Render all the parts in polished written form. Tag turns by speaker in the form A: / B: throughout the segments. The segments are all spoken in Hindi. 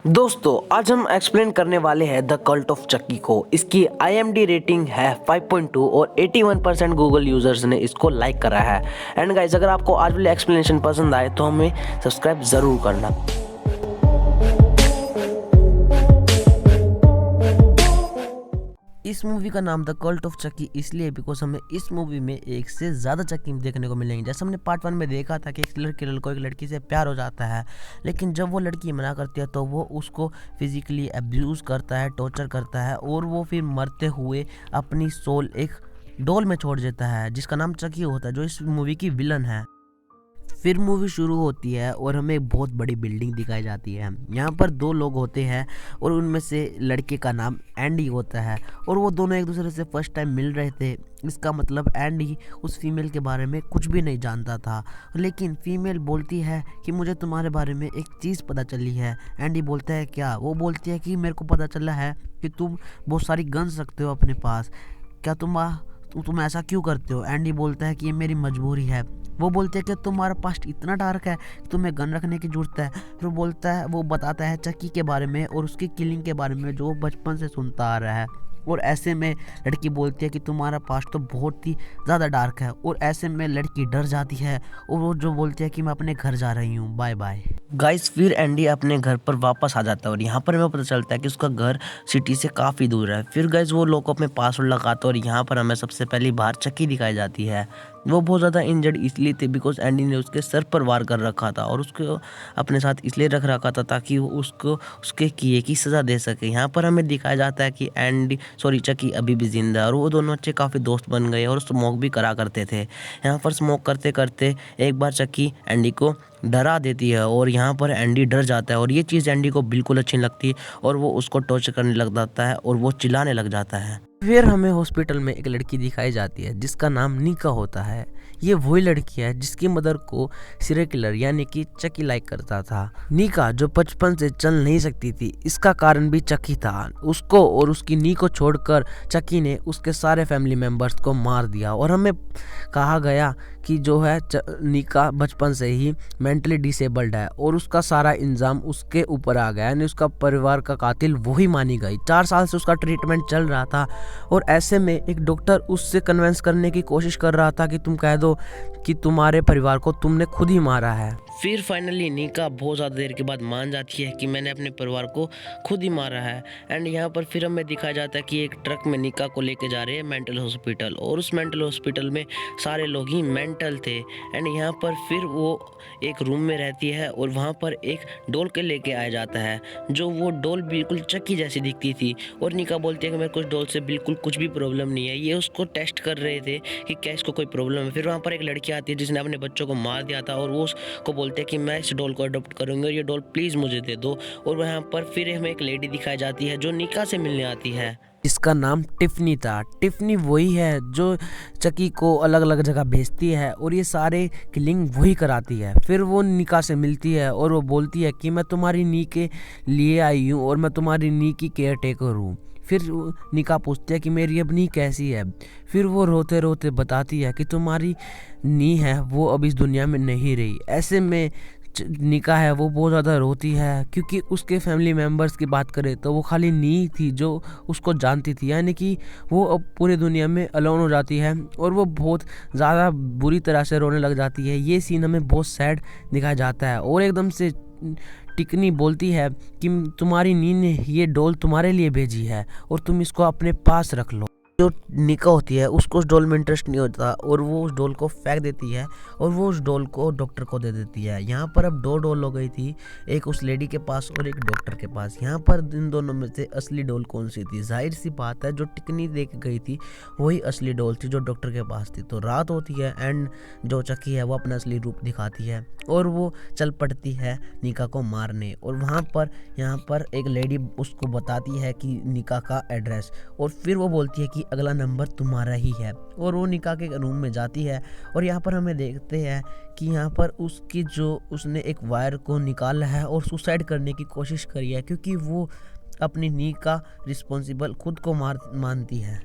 A: दोस्तों आज हम एक्सप्लेन करने वाले हैं द कल्ट ऑफ चक्की को। इसकी IMDb रेटिंग है 5.2 और 81% गूगल यूजर्स ने इसको लाइक करा है। एंड गाइस अगर आपको आज वाली एक्सप्लेनेशन पसंद आए तो हमें सब्सक्राइब ज़रूर करना। इस मूवी का नाम द कल्ट ऑफ चक्की इसलिए बिकॉज हमें इस मूवी में एक से ज़्यादा चक्की देखने को मिलेंगे। जैसे हमने पार्ट 1 में देखा था कि एक लड़के को एक लड़की से प्यार हो जाता है, लेकिन जब वो लड़की मना करती है तो वो उसको फिजिकली अब्यूज़ करता है, टॉर्चर करता है और वो फिर मरते हुए अपनी सोल एक डोल में छोड़ देता है जिसका नाम चक्की होता है, जो इस मूवी की विलन है। फिर मूवी शुरू होती है और हमें एक बहुत बड़ी बिल्डिंग दिखाई जाती है। यहाँ पर दो लोग होते हैं और उनमें से लड़के का नाम एंडी होता है और वो दोनों एक दूसरे से फर्स्ट टाइम मिल रहे थे। इसका मतलब एंडी उस फीमेल के बारे में कुछ भी नहीं जानता था, लेकिन फीमेल बोलती है कि मुझे तुम्हारे बारे में एक चीज़ पता चली है। एंडी बोलता है क्या? वो बोलती है कि मेरे को पता चला है कि तुम बहुत सारी गन्स रखते हो अपने पास, क्या तुम ऐसा क्यों करते हो? एंडी बोलता है कि ये मेरी मजबूरी है। वो बोलते हैं कि तुम्हारा पास्ट इतना डार्क है कि तुम्हें गन रखने की जरूरत है। फिर वो बताता है चक्की के बारे में और उसकी किलिंग के बारे में जो वो बचपन से सुनता आ रहा है। और ऐसे में लड़की बोलती है कि तुम्हारा पास्ट तो बहुत ही ज़्यादा डार्क है। और ऐसे में लड़की डर जाती है और वो जो बोलती है कि मैं अपने घर जा रही हूँ, बाय बाय। गाइस फिर एंडी अपने घर पर वापस आ जाता है और यहाँ पर हमें पता चलता है कि उसका घर सिटी से काफ़ी दूर है। फिर गाइस वो लोग अपने पासवर्ड लगाते हैं और यहाँ पर हमें सबसे पहली बार चक्की दिखाई जाती है। वो बहुत ज़्यादा इंजर्ड इसलिए थे बिकॉज एंडी ने उसके सर पर वार कर रखा था और उसको अपने साथ इसलिए रख रखा था ताकि वो उसको उसके किए की सज़ा दे सके। यहाँ पर हमें दिखाया जाता है कि चक्की अभी भी जिंदा है और वो दोनों अच्छे काफ़ी दोस्त बन गए और स्मोक भी करा करते थे। यहाँ पर स्मोक करते करते एक बार चक्की एंडी को डरा देती है और यहाँ पर एंडी डर जाता है और ये चीज़ एंडी को बिल्कुल अच्छी नहीं लगती और वो उसको टॉर्चर करने लग जाता है और वो चिल्लाने लग जाता है। फिर हमें हॉस्पिटल में एक लड़की दिखाई जाती है जिसका नाम निका होता है। ये वही लड़की है जिसकी मदर को सीरियल किलर यानी कि चक्की लाइक करता था। निका जो बचपन से चल नहीं सकती थी, इसका कारण भी चक्की था। उसको और उसकी नी को छोड़कर चक्की ने उसके सारे फैमिली मेम्बर्स को मार दिया और हमें कहा गया कि जो है निका बचपन से ही मेंटली डिसेबल्ड है और उसका सारा इल्ज़ाम उसके ऊपर आ गया, यानी उसका परिवार का कातिल वही मानी गई। 4 साल से उसका ट्रीटमेंट चल रहा था और ऐसे में एक डॉक्टर उससे कन्विंस करने की कोशिश कर रहा था कि तुम कह दो कि तुम्हारे परिवार को तुमने खुद ही मारा है। फिर फाइनली निका बहुत ज़्यादा देर के बाद मान जाती है कि मैंने अपने परिवार को खुद ही मारा है। एंड यहाँ पर फिर हमें दिखाया जाता है कि एक ट्रक में निका को लेके जा रहे हैं मेंटल हॉस्पिटल और उस मेंटल हॉस्पिटल में सारे लोग ही मेंटल थे। एंड यहाँ पर फिर वो एक रूम में रहती है और वहाँ पर एक डॉल के लेके आया जाता है, जो वो डॉल बिल्कुल चक्की जैसी दिखती थी और निका बोलती है कि मेरे को डॉल से बिल्कुल कुछ भी प्रॉब्लम नहीं है। ये उसको टेस्ट कर रहे थे कि क्या इसको कोई प्रॉब्लम है। फिर वहाँ पर एक लड़की आती है जिसने अपने बच्चों को मार दिया था और वो उसको बोलते हैं कि मैं इस डॉल को अडॉप्ट करूँगी और ये डॉल प्लीज़ मुझे दे दो। और वहाँ पर फिर हमें एक लेडी दिखाई जाती है जो निका से मिलने आती है। इसका नाम टिफ़नी था। टिफ़नी वही है जो चक्की को अलग अलग जगह भेजती है और ये सारे किलिंग वही कराती है। फिर वो निका से मिलती है और वो बोलती है कि मैं तुम्हारी नी के लिए आई हूँ और मैं तुम्हारी नी की केयर टेकर हूँ। फिर निका पूछती है कि मेरी अब नी कैसी है। फिर वो रोते रोते बताती है कि तुम्हारी नी है वो अब इस दुनिया में नहीं रही। ऐसे में निका है वो बहुत ज़्यादा रोती है क्योंकि उसके फैमिली मेम्बर्स की बात करें तो वो खाली नी थी जो उसको जानती थी, यानी कि वो अब पूरी दुनिया में अलोन हो जाती है और वो बहुत ज़्यादा बुरी तरह से रोने लग जाती है। ये सीन हमें बहुत सैड दिखाया जाता है और एकदम से टिकनी बोलती है कि तुम्हारी नी ने ये डॉल तुम्हारे लिए भेजी है और तुम इसको अपने पास रख लो। जो निका होती है उसको उस डॉल में इंटरेस्ट नहीं होता और वो उस डॉल को फेंक देती है और वो उस डॉल को डॉक्टर को दे देती है। यहाँ पर अब 2 डॉल हो गई थी, एक उस लेडी के पास और एक डॉक्टर के पास। यहाँ पर इन दोनों में से असली डॉल कौन सी थी? जाहिर सी बात है जो टिकनी दे के गई थी वही असली डॉल थी जो डॉक्टर के पास थी। तो रात होती है एंड जो चक्की है वो अपना असली रूप दिखाती है और वो चल पड़ती है निका को मारने। और वहाँ पर यहाँ पर एक लेडी उसको बताती है कि निका का एड्रेस और फिर वो बोलती है कि अगला नंबर तुम्हारा ही है और वो निका के रूम में जाती है। और यहाँ पर हमें देखते हैं कि यहाँ पर उसकी जो उसने एक वायर को निकाला है और सुसाइड करने की कोशिश करी है क्योंकि वो अपनी नी का रिस्पॉन्सिबल खुद को मानती है।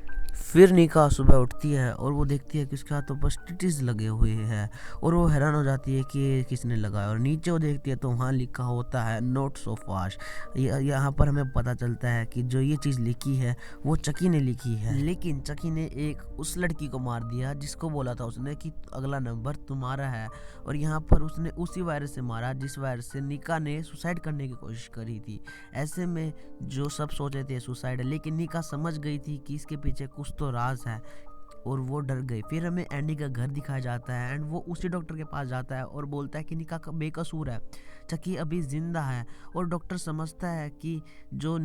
A: फिर निका सुबह उठती है और वो देखती है कि उसके हाथों पर स्टिचेस लगे हुए हैं और वो हैरान हो जाती है कि ये किसने लगाया। और नीचे वो देखती है तो वहाँ लिखा होता है नोट सो फास्ट। यहाँ पर हमें पता चलता है कि जो ये चीज़ लिखी है वो चकी ने लिखी है, लेकिन चकी ने एक उस लड़की को मार दिया जिसको बोला था उसने कि अगला नंबर तुम्हारा है। और यहाँ पर उसने उसी वायरस से मारा जिस वायरस से निका ने सुसाइड करने की कोशिश करी थी। ऐसे में जो सब सोच रहे थे सुसाइड, लेकिन निका समझ गई थी कि इसके पीछे कुछ तो राज है और वो डर गई। फिर हमें एंडी का घर दिखाया जाता है एंड वो उसी डॉक्टर के पास जाता है और बोलता है कि निका का बेकसूर है, चकी अभी जिंदा है। और डॉक्टर समझता है कि जो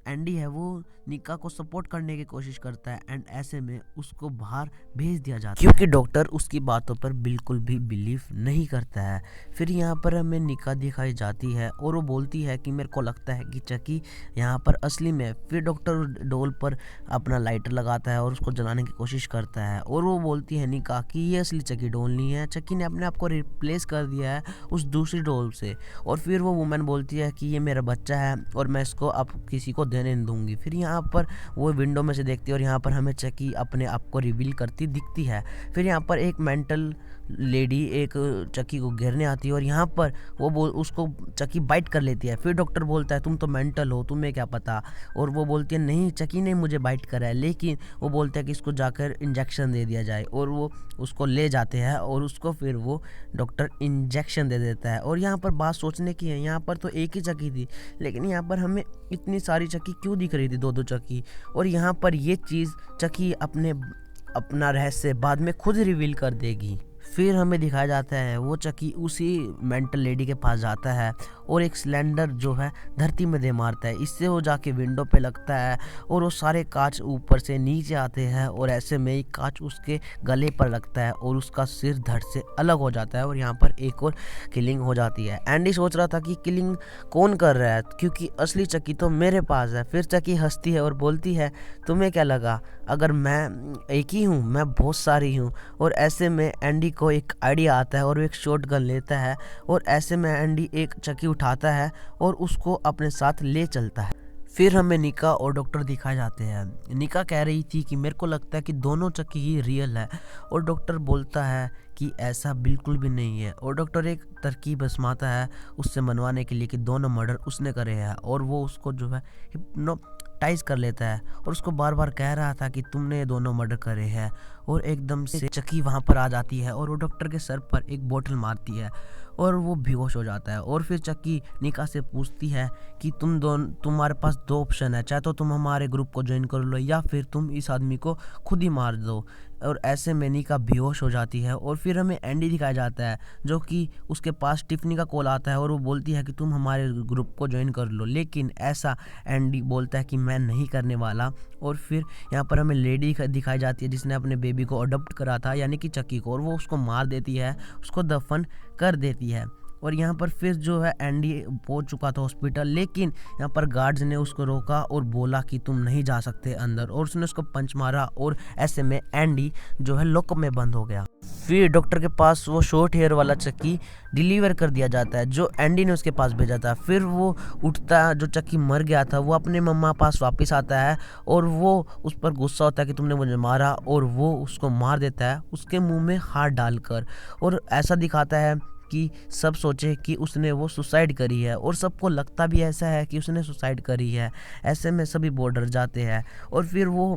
A: एंडी है वो निका को सपोर्ट करने की कोशिश करता है एंड ऐसे में उसको बाहर भेज दिया जाता है क्योंकि डॉक्टर उसकी बातों पर बिल्कुल भी बिलीव नहीं करता है। फिर यहाँ पर हमें निका दिखाई जाती है और वो बोलती है कि मेरे को लगता है कि चकी यहाँ पर असली में। फिर डॉक्टर डोल पर अपना लाइटर लगाता है और उसको जलाने की कोशिश करता है और वो बोलती है निका कि ये असली चकी डोल नहीं है, चकी ने अपने आप को रिप्लेस कर दिया है उस दूसरी डोल से। और फिर वो वुमेन बोलती है कि ये मेरा बच्चा है और मैं इसको अब किसी को देने नहीं दूंगी। फिर यहाँ पर वो विंडो में से देखती है और यहाँ पर हमें चकी अपने आप को रिवील करती दिखती है। फिर यहाँ पर एक मेंटल लेडी एक चकी को घेरने आती है और यहाँ पर वो उसको चकी बाइट कर लेती है। फिर डॉक्टर बोलता है तुम तो मेंटल हो, तुम्हें क्या पता। और वो बोलती है नहीं चकी ने मुझे बाइट करा है, लेकिन वो बोलता है कि इसको जाकर इंजेक्शन दे दिया जाए। और वो उसको ले जाते हैं और उसको फिर वो डॉक्टर इंजेक्शन दे देता है। और यहाँ पर बात सोचने की है, यहाँ पर तो एक ही चकी थी लेकिन यहाँ पर हमें इतनी सारी चकी क्यों दिख रही थी, दो दो चकी। और यहाँ पर ये चीज़ चकी अपना रहस्य बाद में खुद रिवील कर देगी। फिर हमें दिखाया जाता है वो चकी उसी मेंटल लेडी के पास जाता है और एक सिलेंडर जो है धरती में दे मारता है। इससे वो जाके विंडो पे लगता है और वो सारे कांच ऊपर से नीचे आते हैं और ऐसे में एक कांच उसके गले पर लगता है और उसका सिर धड़ से अलग हो जाता है। और यहाँ पर एक और किलिंग हो जाती है। एंडी सोच रहा था कि किलिंग कौन कर रहा है क्योंकि असली चकी तो मेरे पास है। फिर चकी हंसती है और बोलती है तुम्हें क्या लगा, अगर मैं एक ही हूँ, मैं बहुत सारी हूँ। और ऐसे में एंडी को एक आइडिया आता है और वो एक शॉटगन लेता है और ऐसे में एंडी एक चकी उठाता है और उसको अपने साथ ले चलता है। फिर हमें निका और डॉक्टर दिखाए जाते हैं। निका कह रही थी कि मेरे को लगता है कि दोनों चक्की ही रियल है और डॉक्टर बोलता है कि ऐसा बिल्कुल भी नहीं है। और डॉक्टर एक तरकीब आजमाता है उससे मनवाने के लिए कि दोनों मर्डर उसने करे हैं और वो उसको जो है हिप्नोटाइज कर लेता है और उसको बार बार कह रहा था कि तुमने ये दोनों मर्डर करे हैं। और एकदम से चक्की वहाँ पर आ जाती है और वो डॉक्टर के सर पर एक बोतल मारती है और वो बेहोश हो जाता है। और फिर चक्की निका से पूछती है कि तुम्हारे पास दो ऑप्शन है, चाहे तो तुम हमारे ग्रुप को ज्वाइन कर लो या फिर तुम इस आदमी को खुद ही मार दो। और ऐसे में निका बेहोश हो जाती है। और फिर हमें एंडी दिखाया जाता है जो कि उसके पास टिफनी का कॉल आता है और वो बोलती है कि तुम हमारे ग्रुप को ज्वाइन कर लो, लेकिन ऐसा एंडी बोलता है कि मैं नहीं करने वाला। और फिर यहाँ पर हमें लेडी दिखाई जाती है जिसने अपने बेबी को अडॉप्ट करा था यानी कि चक्की को, और वो उसको मार देती है, उसको दफन कर देती है। और यहाँ पर फिर जो है एंडी पहुंच चुका था हॉस्पिटल, लेकिन यहाँ पर गार्ड्स ने उसको रोका और बोला कि तुम नहीं जा सकते अंदर, और उसने उसको पंच मारा और ऐसे में एंडी जो है लॉकअप में बंद हो गया। फिर डॉक्टर के पास वो शॉर्ट हेयर वाला चक्की डिलीवर कर दिया जाता है जो एंडी ने उसके पास भेजा था। फिर वो उठता, जो चक्की मर गया था, वो अपने मम्मा पास वापस आता है और वो उस पर गुस्सा होता है कि तुमने मुझे मारा, और वो उसको मार देता है उसके मुंह में हाथ डालकर। और ऐसा दिखाता है कि सब सोचे कि उसने वो सुसाइड करी है और सबको लगता भी ऐसा है कि उसने सुसाइड करी है। ऐसे में सभी बहुत डर जाते हैं। और फिर वो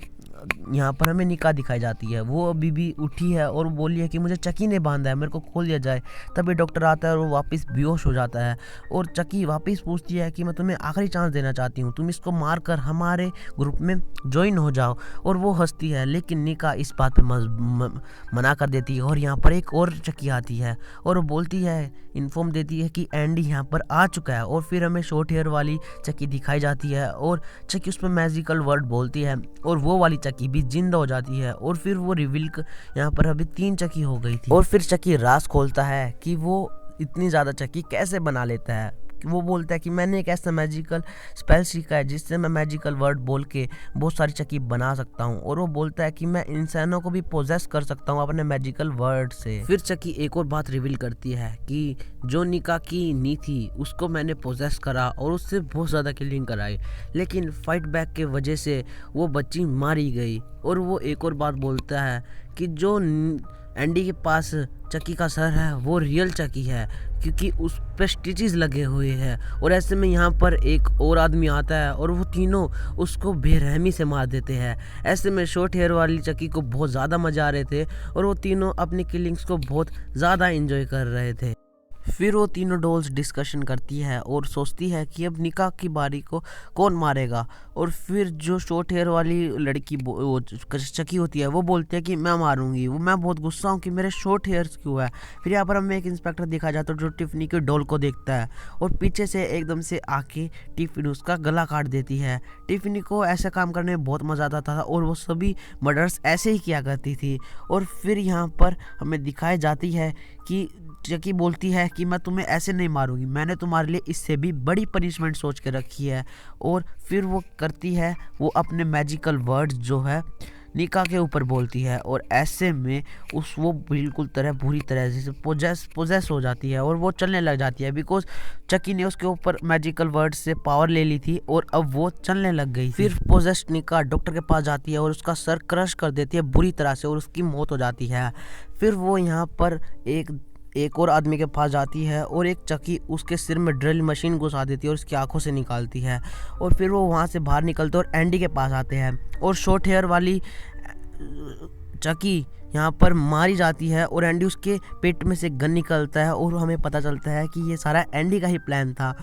A: यहाँ पर हमें निका दिखाई जाती है, वो अभी भी उठी है और बोली है कि मुझे चक्की ने बांधा है, मेरे को खोल दिया जाए। तभी डॉक्टर आता है और वो वापस बेहोश हो जाता है और चक्की वापस पूछती है कि मैं तुम्हें आखिरी चांस देना चाहती हूँ, तुम इसको मार कर हमारे ग्रुप में ज्वाइन हो जाओ। और वो हंसती है, लेकिन निका इस बात पर मना कर देती है। और यहाँ पर एक और चक्की आती है और वो बोलती है, इन्फॉर्म देती है कि एंडी यहाँ पर आ चुका है। और फिर हमें शॉर्ट हेयर वाली चक्की दिखाई जाती है और चक्की उस पर मैजिकल वर्ड बोलती है और वो वाली चक्की भी जिंदा हो जाती है। और फिर वो रिवील यहाँ पर अभी 3 चक्की हो गई थी। और फिर चक्की राज खोलता है कि वो इतनी ज़्यादा चक्की कैसे बना लेता है, वो बोलता है कि मैंने एक ऐसा मैजिकल स्पेल सीखा है जिससे मैं मैजिकल वर्ड बोल के बहुत सारी चक्की बना सकता हूँ, और वो बोलता है कि मैं इंसानों को भी पोजेस कर सकता हूँ अपने मैजिकल वर्ड से। फिर चक्की एक और बात रिवील करती है कि जो निका की नी थी उसको मैंने पोजेस करा और उससे बहुत ज़्यादा किलिंग कराई, लेकिन फाइट बैक के वजह से वो बच्ची मारी गई। और वो एक और बात बोलता है कि जो एंडी के पास चक्की का सर है वो रियल चक्की है, क्योंकि उस पर स्टिचेस लगे हुए हैं। और ऐसे में यहाँ पर एक और आदमी आता है और वो तीनों उसको बेरहमी से मार देते हैं। ऐसे में शॉर्ट हेयर वाली चक्की को बहुत ज़्यादा मज़ा आ रहे थे और वो तीनों अपनी किलिंग्स को बहुत ज़्यादा एंजॉय कर रहे थे। फिर वो तीनों डॉल्स डिस्कशन करती है और सोचती है कि अब निका की बारी को कौन मारेगा। और फिर जो शॉर्ट हेयर वाली लड़की वो चकी होती है वो बोलती है कि मैं मारूंगी। मैं बहुत गुस्सा हूँ कि मेरे शॉर्ट हेयर्स क्यों है। फिर यहाँ पर हमें एक इंस्पेक्टर देखा जाता है जो टिफनी के डॉल को देखता है और पीछे से एकदम से आके टिफनी उसका गला काट देती है। टिफनी को ऐसा काम करने में बहुत मज़ा आता था और वो सभी मर्डर्स ऐसे ही किया करती थी। और फिर यहाँ पर हमें दिखाई जाती है कि चकी बोलती है कि मैं तुम्हें ऐसे नहीं मारूंगी, मैंने तुम्हारे लिए इससे भी बड़ी पनिशमेंट सोच के रखी है। और फिर वो करती है, वो अपने मैजिकल वर्ड्स जो है निका के ऊपर बोलती है और ऐसे में वो बिल्कुल बुरी तरह से पोजेस हो जाती है और वो चलने लग जाती है, बिकॉज चकी ने उसके ऊपर मैजिकल वर्ड से पावर ले ली थी और अब वो चलने लग गई। फिर पोजेस्ड निका डॉक्टर के पास जाती है और उसका सर क्रश कर देती है बुरी तरह से और उसकी मौत हो जाती है। फिर वो यहाँ पर एक और आदमी के पास जाती है और एक चक्की उसके सिर में ड्रिल मशीन घुसा देती है और उसकी आंखों से निकालती है। और फिर वो वहाँ से बाहर निकलते और एंडी के पास आते हैं और शॉर्ट हेयर वाली चक्की यहाँ पर मारी जाती है और एंडी उसके पेट में से गन निकलता है और हमें पता चलता है कि ये सारा एंडी का ही प्लान था।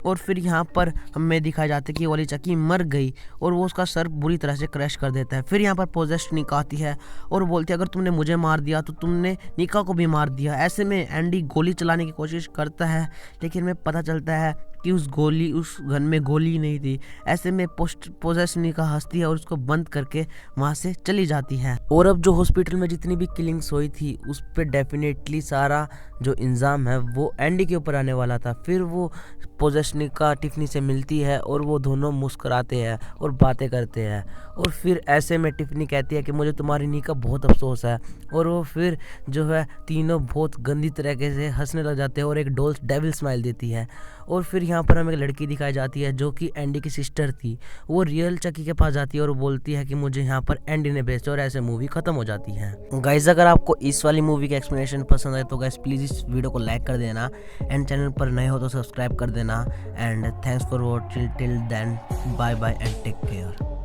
A: और फिर यहाँ पर हमें दिखाया जाता है कि ये वाली चक्की मर गई और वो उसका सर बुरी तरह से क्रैश कर देता है। फिर यहाँ पर पोजेस्ड निका आती है और बोलती है अगर तुमने मुझे मार दिया तो तुमने निका को भी मार दिया। ऐसे में एंडी गोली चलाने की कोशिश करता है, लेकिन हमें पता चलता है कि उस गन में गोली नहीं थी। ऐसे में पोजेस्ड निका हंसती है और उसको बंद करके वहाँ से चली जाती है। और अब जो हॉस्पिटल में जितनी भी किलिंग्स हुई थी उस पर डेफिनेटली सारा जो इल्ज़ाम है वो एंडी के ऊपर आने वाला था। फिर वो पोजेस्ड निका टिफनी से मिलती है और वो दोनों मुस्कुराते हैं और बातें करते हैं। और फिर ऐसे में टिफनी कहती है कि मुझे तुम्हारी नी का बहुत अफसोस है। और वो फिर जो है तीनों बहुत गंदी तरीके से हंसने लग जाते हैं और एक डोल डेविल स्माइल देती है। और फिर यहाँ पर हमें एक लड़की दिखाई जाती है जो कि एंडी की सिस्टर थी। वो रियल चक्की के पास जाती है और बोलती है कि मुझे यहाँ पर एंडी ने भेजा, और ऐसे मूवी खत्म हो जाती है। गाइज अगर आपको इस वाली मूवी का एक्सप्लेनेशन पसंद आए तो गाइज प्लीज़ इस वीडियो को लाइक कर देना एंड चैनल पर नए हो तो सब्सक्राइब कर देना। And thanks for watching till then, bye bye and take care.